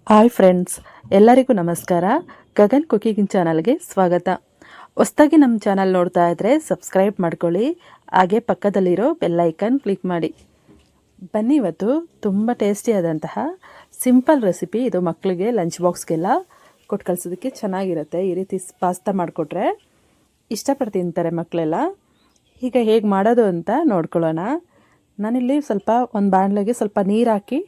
Hi friends, ಎಲ್ಲರಿಗೂ ನಮಸ್ಕಾರ. Gagan cooking ಚಾನಲ್ಗೆ ಸ್ವಾಗತ. ಹೊಸದಾಗಿ ನಮ್ಮ ಚಾನಲ್ ನೋಡ್ತಾ ಇದ್ದರೆ ಸಬ್ಸ್ಕ್ರೈಬ್ ಮಾಡ್ಕೊಳ್ಳಿ, ಹಾಗೆ ಪಕ್ಕದಲ್ಲಿರೋ ಬೆಲ್ ಐಕನ್ ಕ್ಲಿಕ್ ಮಾಡಿ. ಬನ್ನಿ, ಇವತ್ತು ತುಂಬ ಟೇಸ್ಟಿಯಾದಂತಹ ಸಿಂಪಲ್ ರೆಸಿಪಿ ಇದು. ಮಕ್ಕಳಿಗೆ ಲಂಚ್ ಬಾಕ್ಸ್ಗೆಲ್ಲ ಕೊಟ್ಟು ಕಳಿಸೋದಕ್ಕೆ ಚೆನ್ನಾಗಿರುತ್ತೆ. ಈ ರೀತಿ ಪಾಸ್ತಾ ಮಾಡಿಕೊಟ್ರೆ ಇಷ್ಟಪಟ್ಟು ತಿಂತಾರೆ ಮಕ್ಕಳೆಲ್ಲ. ಈಗ ಹೇಗೆ ಮಾಡೋದು ಅಂತ ನೋಡ್ಕೊಳ್ಳೋಣ. ನಾನಿಲ್ಲಿ ಒಂದು ಬಾಣಲೆಗೆ ಸ್ವಲ್ಪ ನೀರು ಹಾಕಿ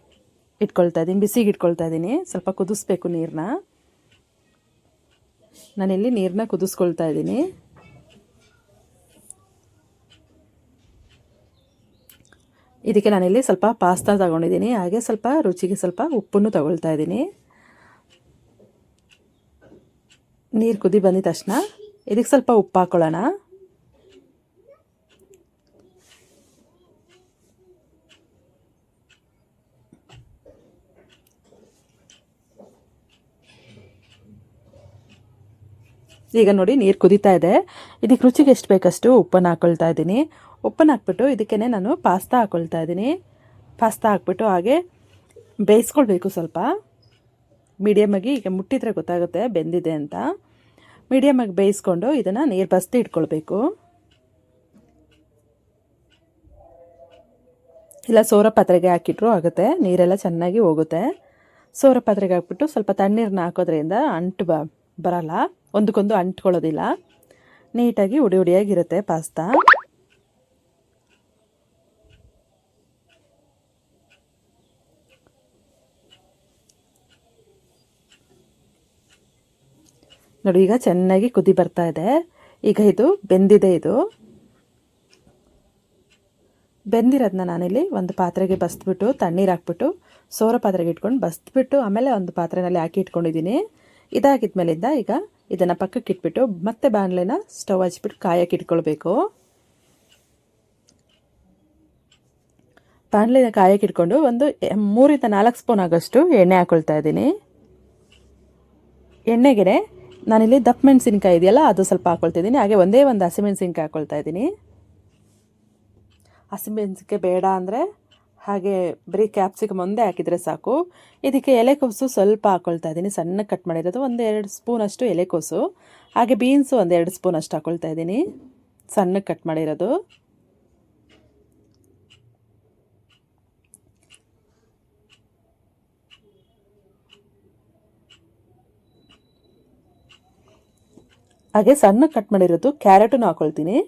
ಇಟ್ಕೊಳ್ತಾ ಇದ್ದೀನಿ, ಬಿಸಿಗೆ ಇಟ್ಕೊಳ್ತಾ ಇದ್ದೀನಿ. ಸ್ವಲ್ಪ ಕುದಿಸ್ಬೇಕು ನೀರನ್ನ. ನಾನಿಲ್ಲಿ ನೀರನ್ನ ಕುದಿಸ್ಕೊಳ್ತಾ ಇದ್ದೀನಿ. ಇದಕ್ಕೆ ನಾನಿಲ್ಲಿ ಸ್ವಲ್ಪ ಪಾಸ್ತಾ ತಗೊಂಡಿದ್ದೀನಿ, ಹಾಗೆ ಸ್ವಲ್ಪ ರುಚಿಗೆ ಸ್ವಲ್ಪ ಉಪ್ಪನ್ನು ತಗೊಳ್ತಾ ಇದ್ದೀನಿ. ನೀರು ಕುದಿ ಬಂದಿದ ತಕ್ಷಣ ಇದಕ್ಕೆ ಸ್ವಲ್ಪ ಉಪ್ಪು ಹಾಕೊಳ್ಳೋಣ. ಈಗ ನೋಡಿ, ನೀರು ಕುದೀತಾ ಇದೆ. ಇದಕ್ಕೆ ರುಚಿಗೆ ಎಷ್ಟು ಬೇಕಷ್ಟು ಉಪ್ಪನ್ನು ಹಾಕ್ಕೊಳ್ತಾ ಇದ್ದೀನಿ. ಉಪ್ಪನ್ನು ಹಾಕ್ಬಿಟ್ಟು ಇದಕ್ಕೇ ನಾನು ಪಾಸ್ತಾ ಹಾಕ್ಕೊಳ್ತಾ ಇದ್ದೀನಿ. ಪಾಸ್ತಾ ಹಾಕ್ಬಿಟ್ಟು ಹಾಗೆ ಬೇಯಿಸ್ಕೊಳ್ಬೇಕು. ಸ್ವಲ್ಪ ಮೀಡಿಯಮಾಗಿ, ಈಗ ಮುಟ್ಟಿದ್ರೆ ಗೊತ್ತಾಗುತ್ತೆ ಬೆಂದಿದೆ ಅಂತ. ಮೀಡಿಯಮಾಗಿ ಬೇಯಿಸ್ಕೊಂಡು ಇದನ್ನು ನೀರು ಬಸ್ತಿ ಇಟ್ಕೊಳ್ಬೇಕು. ಇಲ್ಲ ಸೌರ ಪಾತ್ರೆಗೆ ಹಾಕಿಟ್ರು ಆಗುತ್ತೆ, ನೀರೆಲ್ಲ ಚೆನ್ನಾಗಿ ಹೋಗುತ್ತೆ. ಸೌರ ಪಾತ್ರೆಗೆ ಹಾಕ್ಬಿಟ್ಟು ಸ್ವಲ್ಪ ತಣ್ಣೀರನ್ನ ಹಾಕೋದ್ರಿಂದ ಅಂಟು ಬರಲ್ಲ, ಒಂದಕ್ಕೊಂದು ಅಂಟ್ಕೊಳ್ಳೋದಿಲ್ಲ, ನೀಟಾಗಿ ಉಡಿ ಉಡಿಯಾಗಿರುತ್ತೆ ಪಾಸ್ತಾ. ನೋಡಿ, ಈಗ ಚೆನ್ನಾಗಿ ಕುದಿ ಬರ್ತಾ ಇದೆ. ಈಗ ಇದು ಬೆಂದಿದೆ. ಇದು ಬೆಂದಿರೋದನ್ನ ನಾನಿಲ್ಲಿ ಒಂದು ಪಾತ್ರೆಗೆ ಬಸ್ಬಿಟ್ಟು ತಣ್ಣೀರು ಹಾಕ್ಬಿಟ್ಟು ಸೌರ ಪಾತ್ರೆಗೆ ಇಟ್ಕೊಂಡು ಬಸ್ಬಿಟ್ಟು ಆಮೇಲೆ ಒಂದು ಪಾತ್ರೆಯಲ್ಲಿ ಹಾಕಿ ಇಟ್ಕೊಂಡಿದ್ದೀನಿ. ಇದಾಗಿದ್ಮೇಲಿಂದ ಈಗ ಇದನ್ನು ಪಕ್ಕಕ್ಕೆ ಇಟ್ಬಿಟ್ಟು ಮತ್ತೆ ಬಾಣಲೆನ ಸ್ಟವ್ ಹಚ್ಬಿಟ್ಟು ಕಾಯಕ್ಕೆ ಇಟ್ಕೊಳ್ಬೇಕು. ಬಾಣಲೆನ ಕಾಯಕ್ಕೆ ಇಟ್ಕೊಂಡು ಒಂದು 3 ಇಂದ 4 ಸ್ಪೂನ್ ಆಗೋಷ್ಟು ಎಣ್ಣೆ ಹಾಕ್ಕೊಳ್ತಾ ಇದ್ದೀನಿ. ಎಣ್ಣೆಗೆ ನಾನಿಲ್ಲಿ ದಪ್ಪ ಮೆಣಸಿನ್ಕಾಯಿ ಇದೆಯಲ್ಲ, ಅದು ಸ್ವಲ್ಪ ಹಾಕ್ಕೊಳ್ತಿದ್ದೀನಿ. ಹಾಗೆ ಒಂದೇ ಒಂದು ಹಸಿಮೆಣಸಿನ್ಕಾಯಿ ಹಾಕ್ಕೊಳ್ತಾ ಇದ್ದೀನಿ. ಹಸಿಮೆಣಸಿನ್ಕಾಯಿ ಬೇಡ ಅಂದರೆ ಹಾಗೆ ಬರೀ ಕ್ಯಾಪ್ಸಿಕಮ್ ಒಂದೇ ಹಾಕಿದರೆ ಸಾಕು. ಇದಕ್ಕೆ ಎಲೆಕೋಸು ಸ್ವಲ್ಪ ಹಾಕ್ಕೊಳ್ತಾ ಇದ್ದೀನಿ, ಸಣ್ಣಗೆ ಕಟ್ ಮಾಡಿರೋದು. 1-2 ಸ್ಪೂನಷ್ಟು ಎಲೆಕೋಸು, ಹಾಗೆ ಬೀನ್ಸು 1-2 ಸ್ಪೂನ್ ಅಷ್ಟು ಹಾಕ್ಕೊಳ್ತಾ ಇದ್ದೀನಿ, ಸಣ್ಣಗೆ ಕಟ್ ಮಾಡಿರೋದು. ಹಾಗೆ ಸಣ್ಣಗೆ ಕಟ್ ಮಾಡಿರೋದು ಕ್ಯಾರೆಟನ್ನು ಹಾಕ್ಕೊಳ್ತೀನಿ.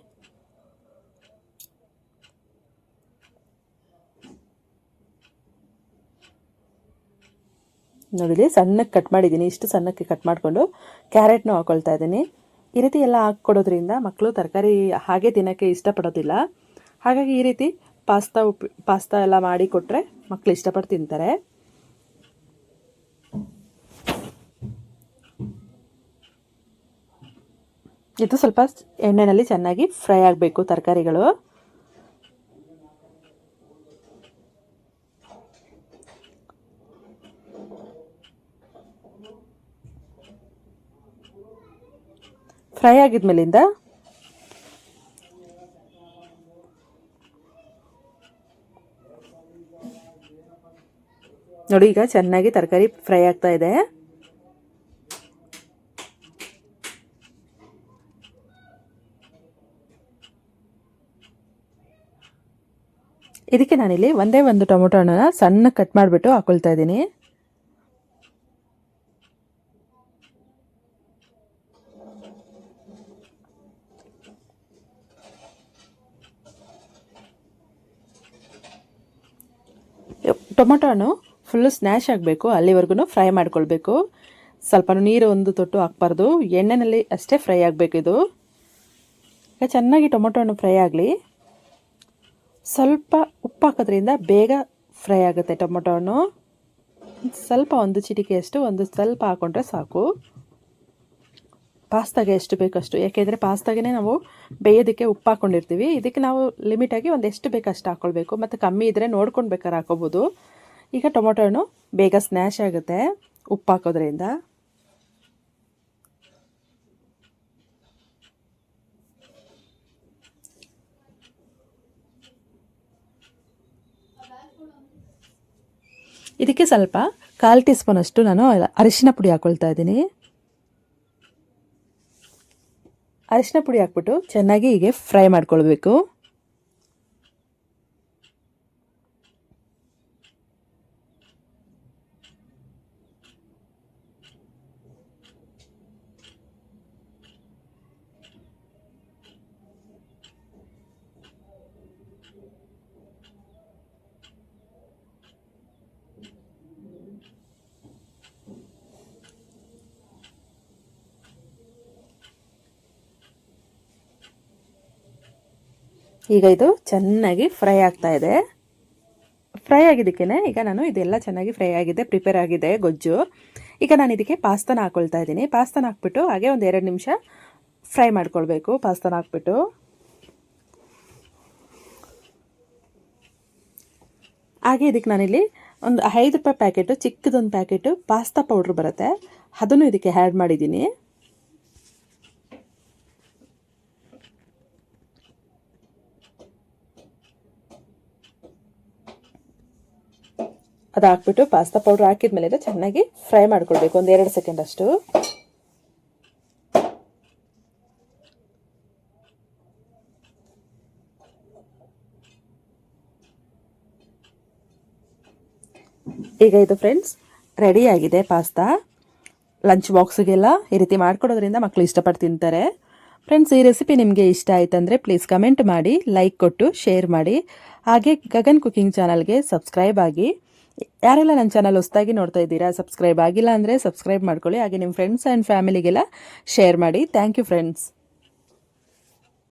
ನೋಡಿಲಿ, ಸಣ್ಣಕ್ಕೆ ಕಟ್ ಮಾಡಿದ್ದೀನಿ. ಇಷ್ಟು ಸಣ್ಣಕ್ಕೆ ಕಟ್ ಮಾಡಿಕೊಂಡು ಕ್ಯಾರೆಟ್ನೂ ಹಾಕ್ಕೊಳ್ತಾ ಇದ್ದೀನಿ. ಈ ರೀತಿ ಎಲ್ಲ ಹಾಕ್ಕೊಡೋದ್ರಿಂದ ಮಕ್ಕಳು ತರಕಾರಿ ಹಾಗೆ ತಿನ್ನೋಕ್ಕೆ ಇಷ್ಟಪಡೋದಿಲ್ಲ. ಹಾಗಾಗಿ ಈ ರೀತಿ ಪಾಸ್ತಾ ಎಲ್ಲ ಮಾಡಿ ಕೊಟ್ಟರೆ ಮಕ್ಕಳು ಇಷ್ಟಪಟ್ಟು ತಿಂತಾರೆ. ಇದು ಸ್ವಲ್ಪ ಎಣ್ಣೆಯಲ್ಲಿ ಚೆನ್ನಾಗಿ ಫ್ರೈ ಆಗಬೇಕು ತರಕಾರಿಗಳು. ಫ್ರೈ ಆಗಿದ್ಮೇಲಿಂದ ನೋಡಿ, ಈಗ ಚೆನ್ನಾಗಿ ತರಕಾರಿ ಫ್ರೈ ಆಗ್ತಾ ಇದೆ. ಇದಕ್ಕೆ ನಾನಿಲ್ಲಿ ಒಂದೇ ಒಂದು ಟೊಮೊಟೊ ಹಣ್ಣನ್ನ ಸಣ್ಣ ಕಟ್ ಮಾಡಿಬಿಟ್ಟು ಹಾಕೊಳ್ತಾ ಇದ್ದೀನಿ. ಟೊಮೊಟೊ ಹಣ್ಣು ಫುಲ್ಲು ಸ್ನ್ಯಾಶ್ ಆಗಬೇಕು, ಅಲ್ಲಿವರೆಗೂ ಫ್ರೈ ಮಾಡ್ಕೊಳ್ಬೇಕು. ಸ್ವಲ್ಪ ನೀರು ಒಂದು ತೊಟ್ಟು ಹಾಕ್ಬಾರ್ದು, ಎಣ್ಣೆಯಲ್ಲಿ ಅಷ್ಟೇ ಫ್ರೈ ಆಗಬೇಕು. ಇದು ಈಗ ಚೆನ್ನಾಗಿ ಟೊಮೊಟೊ ಹಣ್ಣು ಫ್ರೈ ಆಗಲಿ. ಸ್ವಲ್ಪ ಉಪ್ಪು ಹಾಕೋದ್ರಿಂದ ಬೇಗ ಫ್ರೈ ಆಗುತ್ತೆ ಟೊಮೊಟೊ ಹಣ್ಣು. ಸ್ವಲ್ಪ ಒಂದು ಚಿಟಿಕೆಯಷ್ಟು ಸ್ವಲ್ಪ ಹಾಕ್ಕೊಂಡ್ರೆ ಸಾಕು. ಪಾಸ್ತಾಗೆ ಎಷ್ಟು ಬೇಕಷ್ಟು, ಯಾಕೆಂದರೆ ಪಾಸ್ತಾಗೆ ನಾವು ಬೇಯೋದಕ್ಕೆ ಉಪ್ಪು ಹಾಕ್ಕೊಂಡಿರ್ತೀವಿ. ಇದಕ್ಕೆ ನಾವು ಲಿಮಿಟಾಗಿ ಎಷ್ಟು ಬೇಕಷ್ಟು ಹಾಕ್ಕೊಳ್ಬೇಕು, ಮತ್ತು ಕಮ್ಮಿ ಇದ್ದರೆ ನೋಡ್ಕೊಂಡು ಬೇಕಾದ್ರೆ ಹಾಕೋಬೋದು. ಈಗ ಟೊಮೊಟೊ ಹಣ್ಣು ಬೇಗ ಸ್ನ್ಯಾಶ್ ಆಗುತ್ತೆ ಉಪ್ಪು ಹಾಕೋದ್ರಿಂದ. ಇದಕ್ಕೆ ಸ್ವಲ್ಪ 1/4 ಟೀ ಸ್ಪೂನಷ್ಟು ನಾನು ಅರಿಶಿನ ಪುಡಿ ಹಾಕ್ಕೊಳ್ತಾ ಇದ್ದೀನಿ. ಅರಿಶಿನ ಪುಡಿ ಹಾಕ್ಬಿಟ್ಟು ಚೆನ್ನಾಗಿ ಹೀಗೆ ಫ್ರೈ ಮಾಡ್ಕೊಳ್ಬೇಕು. ಈಗ ಇದು ಚೆನ್ನಾಗಿ ಫ್ರೈ ಆಗ್ತಾ ಇದೆ. ಫ್ರೈ ಆಗಿದ್ದಕ್ಕೆ ಈಗ ನಾನು ಇದೆಲ್ಲ ಚೆನ್ನಾಗಿ ಫ್ರೈ ಆಗಿದೆ, ಪ್ರಿಪೇರ್ ಆಗಿದೆ ಗೊಜ್ಜು. ಈಗ ನಾನು ಇದಕ್ಕೆ ಪಾಸ್ತಾನ ಹಾಕ್ಕೊಳ್ತಾ ಇದ್ದೀನಿ. ಪಾಸ್ತಾನ ಹಾಕ್ಬಿಟ್ಟು ಹಾಗೆ ಒಂದು 2 ನಿಮಿಷ ಫ್ರೈ ಮಾಡ್ಕೊಳ್ಬೇಕು. ಪಾಸ್ತಾನ ಹಾಕ್ಬಿಟ್ಟು ಹಾಗೆ ಇದಕ್ಕೆ ನಾನಿಲ್ಲಿ ಒಂದು 5 ರೂಪಾಯಿ ಪ್ಯಾಕೆಟು, ಚಿಕ್ಕದೊಂದು ಪ್ಯಾಕೆಟು ಪಾಸ್ತಾ ಪೌಡ್ರ್ ಬರುತ್ತೆ, ಅದನ್ನು ಇದಕ್ಕೆ ಆ್ಯಡ್ ಮಾಡಿದ್ದೀನಿ. ಅದು ಹಾಕ್ಬಿಟ್ಟು ಪಾಸ್ತಾ ಪೌಡ್ರ್ ಹಾಕಿದ್ಮೇಲೆ ಇದು ಚೆನ್ನಾಗಿ ಫ್ರೈ ಮಾಡ್ಕೊಳ್ಬೇಕು, ಒಂದು 2 ಸೆಕೆಂಡ್ ಅಷ್ಟು. ಈಗ ಇದು ಫ್ರೆಂಡ್ಸ್ ರೆಡಿಯಾಗಿದೆ ಪಾಸ್ತಾ. ಲಂಚ್ ಬಾಕ್ಸಿಗೆಲ್ಲ ಈ ರೀತಿ ಮಾಡ್ಕೊಡೋದ್ರಿಂದ ಮಕ್ಕಳು ಇಷ್ಟಪಟ್ಟು ತಿಂತಾರೆ. ಫ್ರೆಂಡ್ಸ್, ಈ ರೆಸಿಪಿ ನಿಮಗೆ ಇಷ್ಟ ಆಯ್ತಂದರೆ ಪ್ಲೀಸ್ ಕಮೆಂಟ್ ಮಾಡಿ, ಲೈಕ್ ಕೊಟ್ಟು ಶೇರ್ ಮಾಡಿ. ಹಾಗೆ ಗಗನ್ ಕುಕಿಂಗ್ ಚಾನಲ್ಗೆ ಸಬ್ಸ್ಕ್ರೈಬ್ ಆಗಿ. ಯಾರೆಲ್ಲ ನನ್ನ ಚಾನಲ್ ಹೊಸದಾಗಿ ನೋಡ್ತಾ ಇದ್ದೀರಾ, ಸಬ್ಸ್ಕ್ರೈಬ್ ಆಗಿಲ್ಲ ಅಂದರೆ ಸಬ್ಸ್ಕ್ರೈಬ್ ಮಾಡ್ಕೊಳ್ಳಿ. ಹಾಗೆ ನಿಮ್ಮ ಫ್ರೆಂಡ್ಸ್ ಆ್ಯಂಡ್ ಫ್ಯಾಮಿಲಿಗೆಲ್ಲ ಶೇರ್ ಮಾಡಿ. Thank you friends.